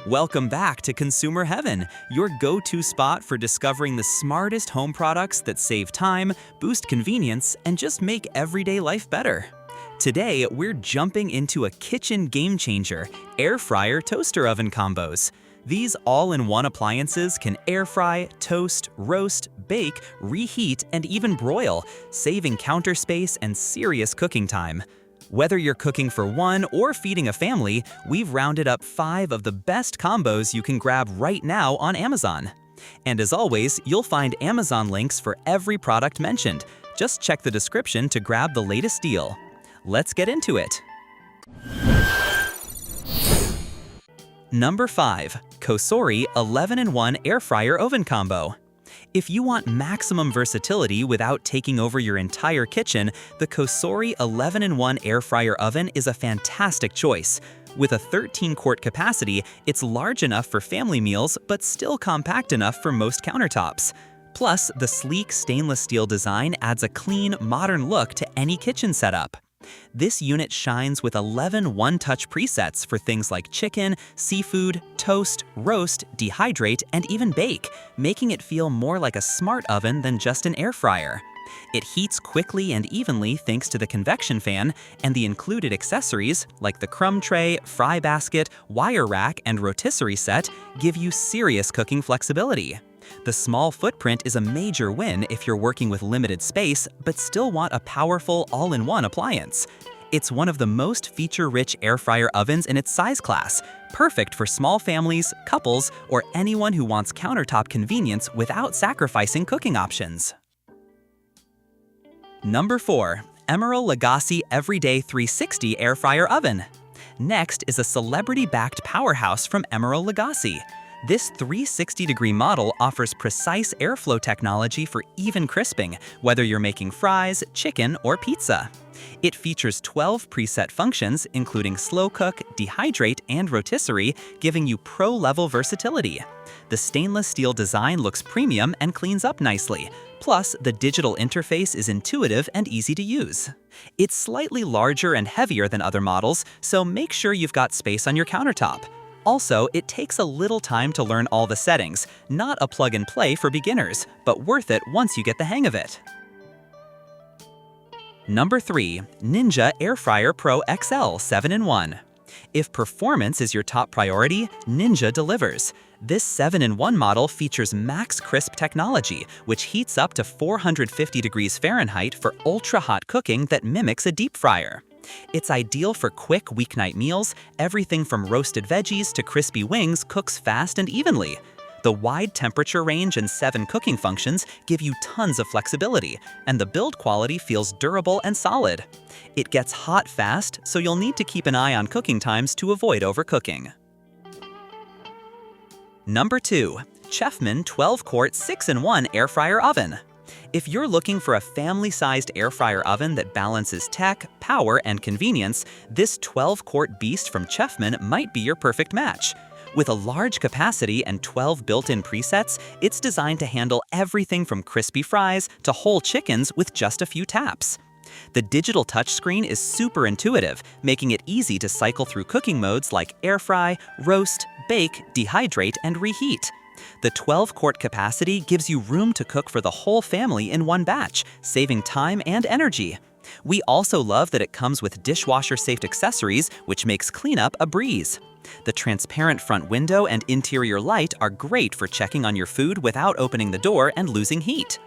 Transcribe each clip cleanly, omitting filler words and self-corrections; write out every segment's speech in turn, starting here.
Welcome back to Consumer Heaven, your go-to spot for discovering the smartest home products that save time, boost convenience, and just make everyday life better. Today, we're jumping into a kitchen game changer, air fryer toaster oven combos. These all-in-one appliances can air fry, toast, roast, bake, reheat, and even broil, saving counter space and serious cooking time. Whether you're cooking for one or feeding a family, we've rounded up 5 of the best combos you can grab right now on Amazon. And as always, you'll find Amazon links for every product mentioned. Just check the description to grab the latest deal. Let's get into it. Number 5. Cosori 11-in-1 Air Fryer Oven Combo. If you want maximum versatility without taking over your entire kitchen, the Cosori 11-in-1 Air Fryer Oven is a fantastic choice. With a 13-quart capacity, it's large enough for family meals but still compact enough for most countertops. Plus, the sleek stainless steel design adds a clean, modern look to any kitchen setup. This unit shines with 11 one-touch presets for things like chicken, seafood, toast, roast, dehydrate, and even bake, making it feel more like a smart oven than just an air fryer. It heats quickly and evenly thanks to the convection fan, and the included accessories, like the crumb tray, fry basket, wire rack, and rotisserie set, give you serious cooking flexibility. The small footprint is a major win if you're working with limited space but still want a powerful all-in-one appliance. It's one of the most feature-rich air fryer ovens in its size class, perfect for small families, couples, or anyone who wants countertop convenience without sacrificing cooking options. Number 4. Emeril Lagasse Everyday 360 Air Fryer Oven. Next is a celebrity-backed powerhouse from Emeril Lagasse. This 360-degree model offers precise airflow technology for even crisping, whether you're making fries, chicken, or pizza. It features 12 preset functions, including slow cook, dehydrate, and rotisserie, giving you pro-level versatility. The stainless steel design looks premium and cleans up nicely. Plus, the digital interface is intuitive and easy to use. It's slightly larger and heavier than other models, so make sure you've got space on your countertop. Also, it takes a little time to learn all the settings, not a plug-and-play for beginners, but worth it once you get the hang of it. Number 3. Ninja Air Fryer Pro XL 7-in-1. If performance is your top priority, Ninja delivers. This 7-in-1 model features Max Crisp technology, which heats up to 450 degrees Fahrenheit for ultra-hot cooking that mimics a deep fryer. It's ideal for quick weeknight meals. Everything from roasted veggies to crispy wings cooks fast and evenly. The wide temperature range and 7 cooking functions give you tons of flexibility, and the build quality feels durable and solid. It gets hot fast, so you'll need to keep an eye on cooking times to avoid overcooking. Number 2. Chefman 12-quart 6-in-1 Air Fryer Oven. If you're looking for a family-sized air fryer oven that balances tech, power, and convenience, this 12-quart beast from Chefman might be your perfect match. With a large capacity and 12 built-in presets, it's designed to handle everything from crispy fries to whole chickens with just a few taps. The digital touchscreen is super intuitive, making it easy to cycle through cooking modes like air fry, roast, bake, dehydrate, and reheat. The 12-quart capacity gives you room to cook for the whole family in one batch, saving time and energy. We also love that it comes with dishwasher-safe accessories, which makes cleanup a breeze. The transparent front window and interior light are great for checking on your food without opening the door and losing heat.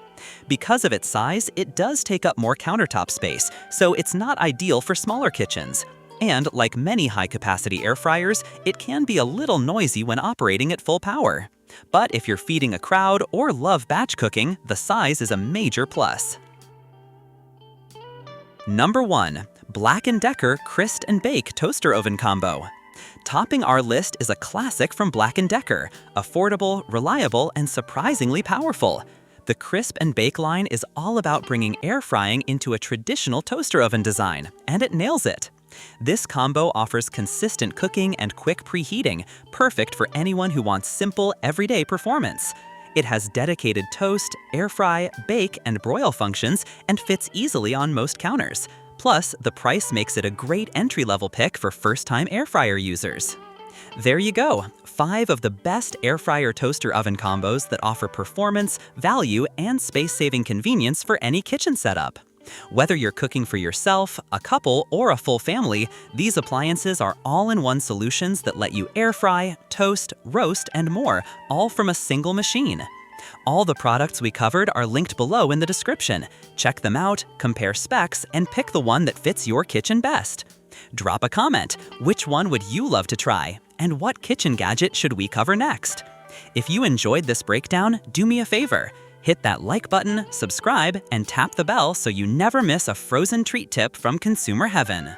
Because of its size, it does take up more countertop space, so it's not ideal for smaller kitchens. And like many high-capacity air fryers, it can be a little noisy when operating at full power. But if you're feeding a crowd or love batch cooking, the size is a major plus. Number 1. Black & Decker Crisp and Bake Toaster Oven Combo. Topping our list is a classic from Black & Decker, affordable, reliable, and surprisingly powerful. The Crisp and Bake line is all about bringing air frying into a traditional toaster oven design, and it nails it. This combo offers consistent cooking and quick preheating, perfect for anyone who wants simple, everyday performance. It has dedicated toast, air fry, bake, and broil functions and fits easily on most counters. Plus, the price makes it a great entry-level pick for first-time air fryer users. There you go, 5 of the best air fryer toaster oven combos that offer performance, value, and space-saving convenience for any kitchen setup. Whether you're cooking for yourself, a couple, or a full family, these appliances are all-in-one solutions that let you air fry, toast, roast, and more, all from a single machine. All the products we covered are linked below in the description. Check them out, compare specs, and pick the one that fits your kitchen best. Drop a comment. Which one would you love to try? And what kitchen gadget should we cover next? If you enjoyed this breakdown, do me a favor. Hit that like button, subscribe, and tap the bell so you never miss a frozen treat tip from Consumer Heaven.